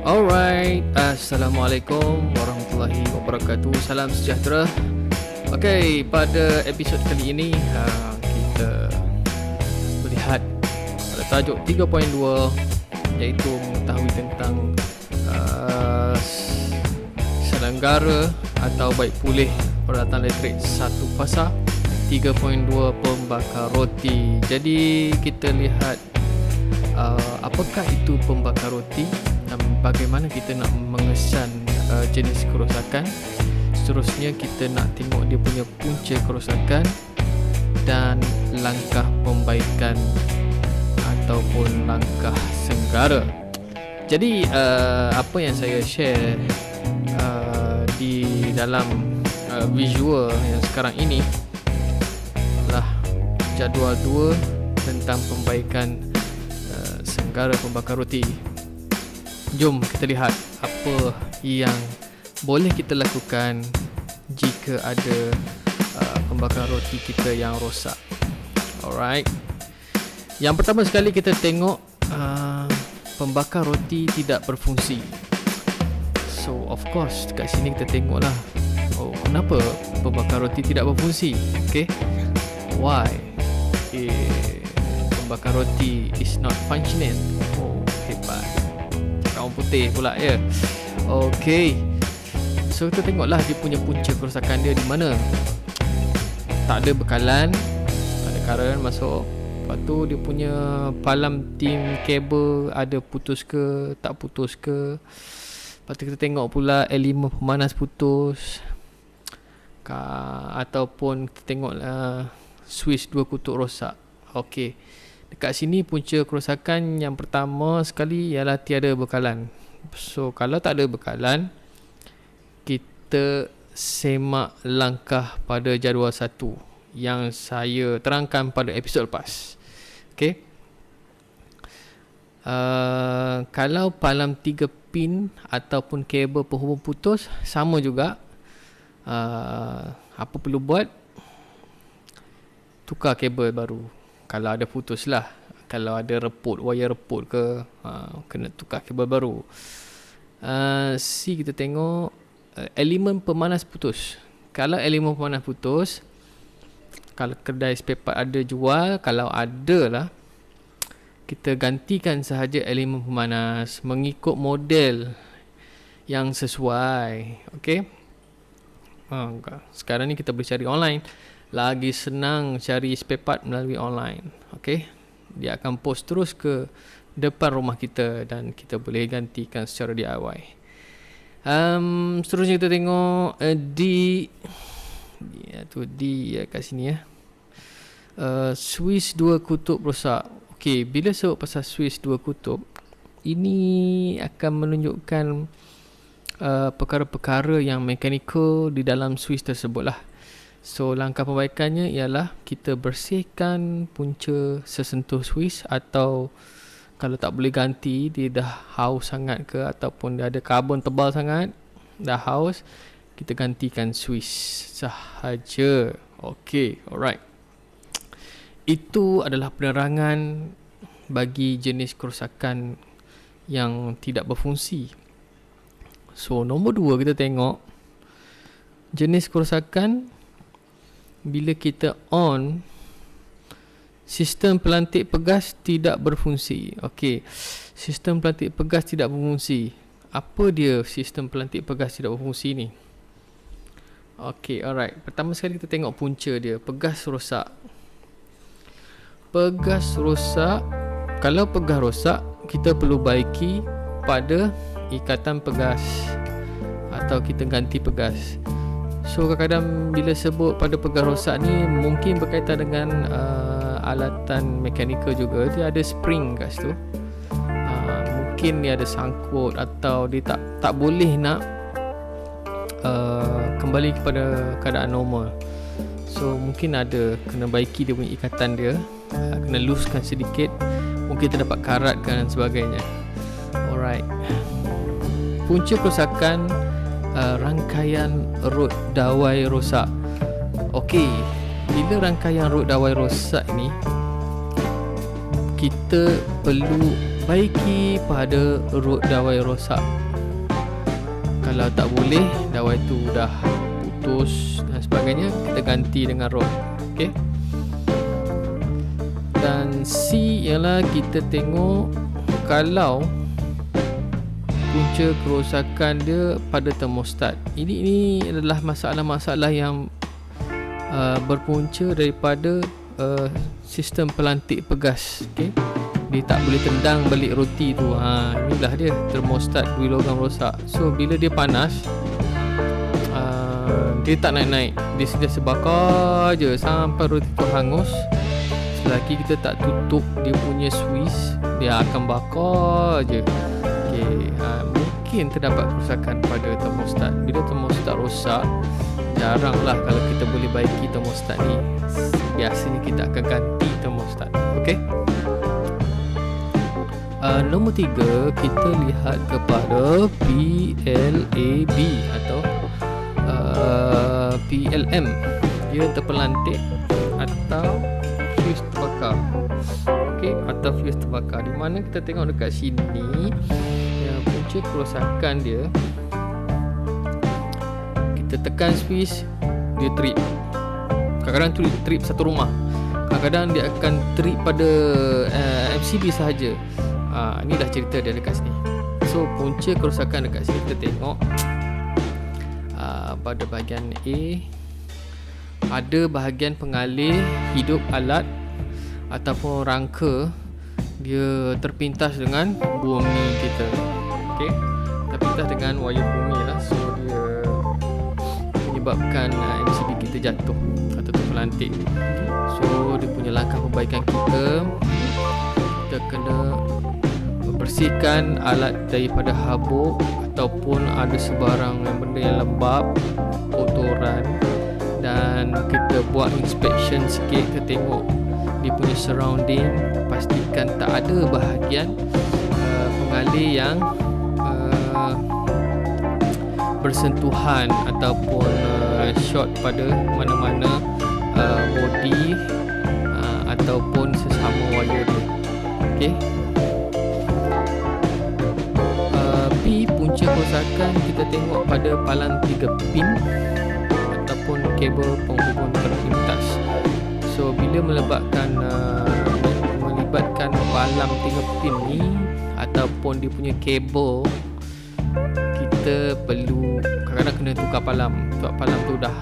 Alright, Assalamualaikum warahmatullahi wabarakatuh. Salam sejahtera. Okay, pada episod kali ini kita melihat pada tajuk 3.2, iaitu mengetahui tentang selenggara atau baik pulih peralatan elektrik satu fasa. 3.2 pembakar roti. Jadi kita lihat apakah itu pembakar roti dan bagaimana kita nak mengesan jenis kerosakan. Seterusnya kita nak tengok dia punya punca kerosakan dan langkah pembaikan ataupun langkah senggara. Jadi apa yang saya share di dalam visual yang sekarang ini adalah jadual 2 tentang pembaikan senggara pembakar roti. Jom kita lihat apa yang boleh kita lakukan jika ada pembakar roti kita yang rosak. Alright. Yang pertama sekali kita tengok pembakar roti tidak berfungsi. So of course dekat sini kita tengoklah, oh kenapa pembakar roti tidak berfungsi? Okay, why pembakar roti is not functioning? Oh hebat, orang putih pula ya. Okay, so kita tengoklah dia punya punca kerosakan dia di mana. Tak ada bekalan, ada current masuk. Lepas tu dia punya palam tim kabel ada putus ke tak putus ke. Lepas tu kita tengok pula elemen pemanas putus, ataupun kita tengok switch 2 kutub rosak. Okey, dekat sini punca kerosakan yang pertama sekali ialah tiada bekalan. So kalau tak ada bekalan, kita semak langkah pada jadual 1 yang saya terangkan pada episod lepas. Okey, kalau palam 3 pin ataupun kabel penghubung putus, sama juga. Apa perlu buat? Tukar kabel baru kalau ada putus lah. Kalau ada reput, wire reput ke, kena tukar kabel baru. C kita tengok elemen pemanas putus. Kalau elemen pemanas putus, kalau kedai spare part ada jual, kalau ada lah, kita gantikan sahaja elemen pemanas mengikut model yang sesuai. Okey. Sekarang ni kita boleh cari online. Lagi senang cari spare part melalui online. Okey, dia akan post terus ke depan rumah kita dan kita boleh gantikan secara DIY. Seterusnya kita tengok D kat sini ya. Switch 2 kutub rosak. Okey, bila sebut pasal switch 2 kutub, ini akan menunjukkan perkara-perkara yang mekanikal di dalam switch tersebut lah. So langkah perbaikannya ialah kita bersihkan punca sesentuh switch, atau kalau tak boleh ganti, dia dah haus sangat ke ataupun dia ada karbon tebal sangat, dah haus, kita gantikan switch sahaja. Okey, alright. Itu adalah penerangan bagi jenis kerosakan yang tidak berfungsi. So nombor 2 kita tengok jenis kerosakan bila kita on sistem pelantik pegas tidak berfungsi. Okey, sistem pelantik pegas tidak berfungsi. Apa dia sistem pelantik pegas tidak berfungsi ni? Okey, alright. Pertama sekali kita tengok punca dia, pegas rosak. Pegas rosak. Kalau pegas rosak, kita perlu baiki pada ikatan pegas atau kita ganti pegas. So kadang-kadang bila sebut pada pegas rosak ni mungkin berkaitan dengan alatan mekanikal juga. Dia ada spring kat situ. Mungkin dia ada sangkut atau dia tak boleh nak kembali kepada keadaan normal. So mungkin ada kena baiki dia punya ikatan dia, kena loosekan sedikit, mungkin terdapat karat dan sebagainya. Alright. Punca kerosakan rangkaian rod dawai rosak. Okey, bila rangkaian rod dawai rosak ni, kita perlu baiki pada root dawai rosak. Kalau tak boleh, dawai tu dah putus dan sebagainya, kita ganti dengan root. Okey. Dan C ialah kita tengok kalau punca kerosakan dia pada termostat. Ini adalah masalah-masalah yang berpunca daripada sistem pelantik pegas. Okey. Dia tak boleh tendang balik roti tu. Inilah dia, termostat dui logam rosak. So bila dia panas, dia tak naik-naik, dia sentiasa bakar je sampai roti tu hangus. Selagi kita tak tutup dia punya Swiss, dia akan bakar je. Okay. Mungkin terdapat kerosakan pada termostat. Bila termostat rosak, jaranglah kalau kita boleh baiki termostat ni. Biasanya kita akan ganti termostat. Okay. Nombor 3, kita lihat kepada PLAB atau PLM. Dia terpelantik atau fuse terbakar. Okey, atau fuse terbakar. Di mana kita tengok dekat sini, yang punca kerosakan dia, kita tekan switch, dia trip. Kadang-kadang trip satu rumah, kadang-kadang dia akan trip pada MCB sahaja. Inilah cerita dia dekat sini. So punca kerosakan dekat sini kita tengok pada bahagian A, ada bahagian pengalih hidup alat ataupun rangka dia terpintas dengan bumi kita. Okey, terpintas dengan wayar bumi lah. So dia menyebabkan MCB kita jatuh atau terpelantik. So dia punya langkah perbaikan kita kena bersihkan alat daripada habuk ataupun ada sebarang benda yang lembab, kotoran, dan kita buat inspection sikit, kita tengok dia punya surrounding, pastikan tak ada bahagian pengalih yang bersentuhan ataupun short pada mana-mana body ataupun sesama wire dia. Okey. B, punca kerosakan kita tengok pada palang 3 pin ataupun kabel penghubung terpintas. So bila melibatkan palang 3 pin ni ataupun dia punya kabel, kita perlu kadang-kadang kena tukar palang. Sebab palang tu dah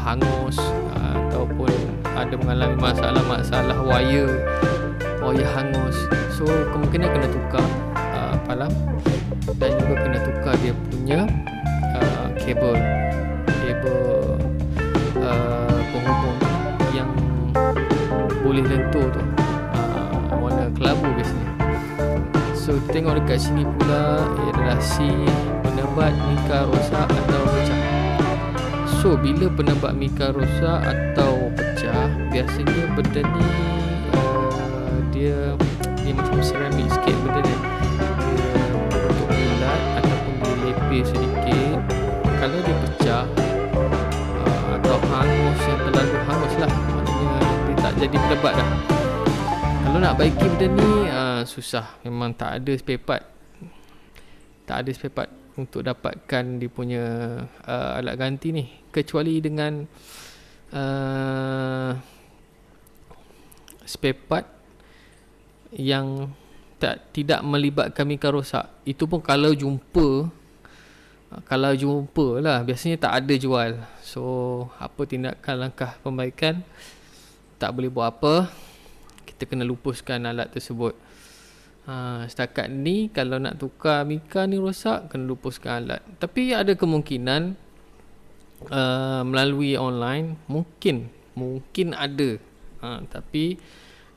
hangus ataupun ada mengalami masalah wire hangus. So kemungkinan kena tukar palang dan juga kena tukar dia punya kabel penghubung yang boleh lentur tu, warna kelabu biasanya. So kita tengok dekat sini pula adalah C, penebat mika rosak atau pecah. So bila penebat mika rosak atau pecah, biasanya benda ni dia macam seramik sikit benda ni. Dia bentuk bulat ataupun dia lepis sedikit. Kalau dia pecah atau hangus, yang terlalu hangus lah, maknanya dia tak jadi penebat dah. Kalau nak baiki benda ni susah. Memang tak ada spare part untuk dapatkan dia punya alat ganti ni, kecuali dengan spare part yang tidak melibatkan mika rosak. Itu pun kalau jumpa lah, biasanya tak ada jual. So apa tindakan langkah pembaikan, tak boleh buat apa, kita kena lupuskan alat tersebut. Setakat ni kalau nak tukar mika ni rosak, kena lupuskan alat. Tapi ada kemungkinan melalui online mungkin ada, tapi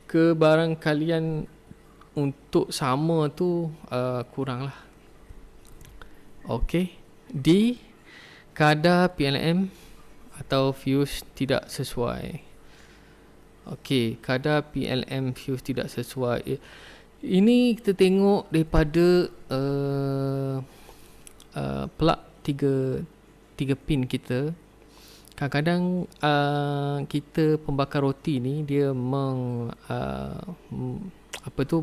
kebarangkalian untuk sama tu kurang lah. Okey. D, kadar PLM atau fuse tidak sesuai. Okey, kadar PLM fuse tidak sesuai. Ini kita tengok daripada plug 3 pin kita. Kadang-kadang kita pembakar roti ni dia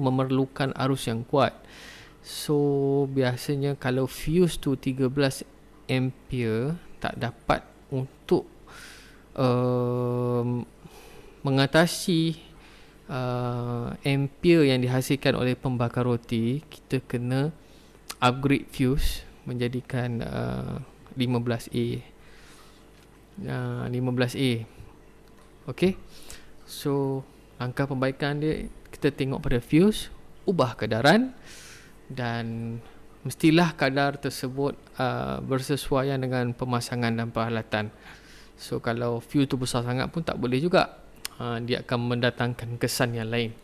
memerlukan arus yang kuat. So biasanya kalau fuse tu 13 ampere tak dapat untuk mengatasi ampere yang dihasilkan oleh pembakar roti, kita kena upgrade fuse menjadikan 15A. 15A. Okay. So langkah perbaikan dia, kita tengok pada fuse, ubah kedaran, dan mestilah kadar tersebut bersesuaian dengan pemasangan dan peralatan. So kalau fuse tu besar sangat pun tak boleh juga, dia akan mendatangkan kesan yang lain.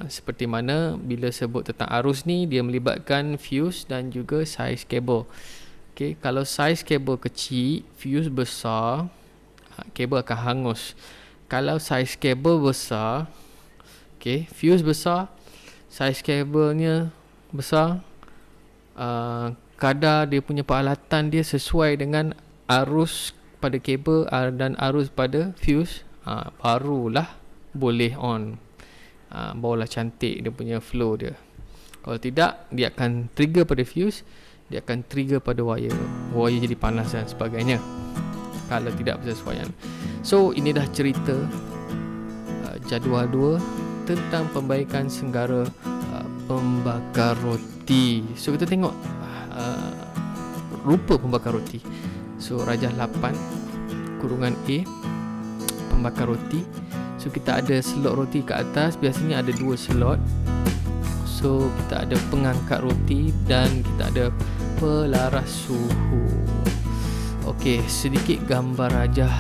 Seperti mana bila sebut tentang arus ni, dia melibatkan fuse dan juga saiz kabel. Okay, kalau saiz kabel kecil, fuse besar, kabel akan hangus. Kalau saiz kabel besar, okay, fuse besar, saiz kabelnya besar, kadar dia punya peralatan dia sesuai dengan arus pada kabel dan arus pada fuse, barulah boleh on. Barulah cantik dia punya flow dia. Kalau tidak, dia akan trigger pada fuse, dia akan trigger pada wire jadi panas dan sebagainya kalau tidak bersesuaian. So ini dah cerita jadual 2 tentang pembaikan senggara pembakar roti. So kita tengok rupa pembakar roti. So rajah 8 kurungan A, pembakar roti. So kita ada slot roti kat atas, biasanya ada 2 slot. So kita ada pengangkat roti dan kita ada pelaras suhu. Okey, sedikit gambar rajah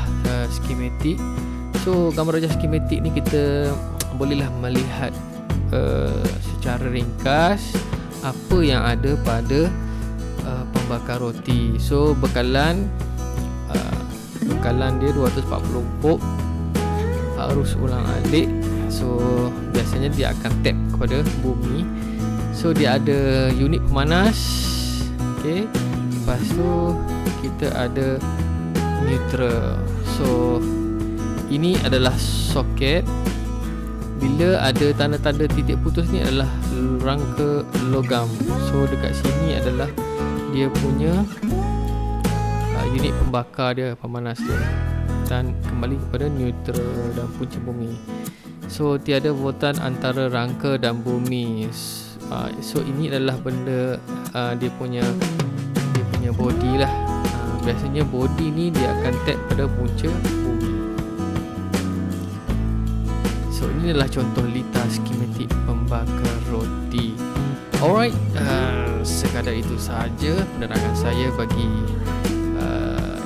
skematik. So gambar rajah skematik ni kita bolehlah melihat secara ringkas apa yang ada pada pembakar roti. So bekalan dia 240 volt, arus ulang alik. So biasanya dia akan tap kepada bumi. So dia ada unit pemanas. Okay, lepas tu kita ada neutral. So ini adalah soket. Bila ada tanda-tanda titik putus ni adalah rangka logam. So dekat sini adalah dia punya unit pembakar dia, pemanas dia, dan kembali kepada neutral dan punca bumi. So tiada voltan antara rangka dan bumi. So ini adalah benda dia punya body lah. Biasanya body ni dia akan tap pada punca bumi. So ini adalah contoh lita skematik pembakar roti. Alright, sekadar itu sahaja penerangan saya bagi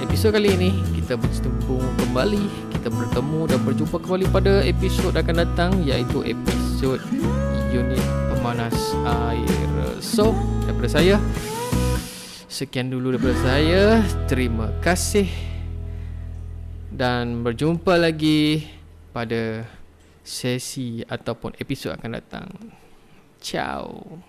episod kali ini. Kita bertemu kembali, kita bertemu dan berjumpa kembali pada episod akan datang, iaitu episod unit pemanas air. So daripada saya, sekian dulu daripada saya. Terima kasih dan berjumpa lagi pada sesi ataupun episod akan datang. Ciao.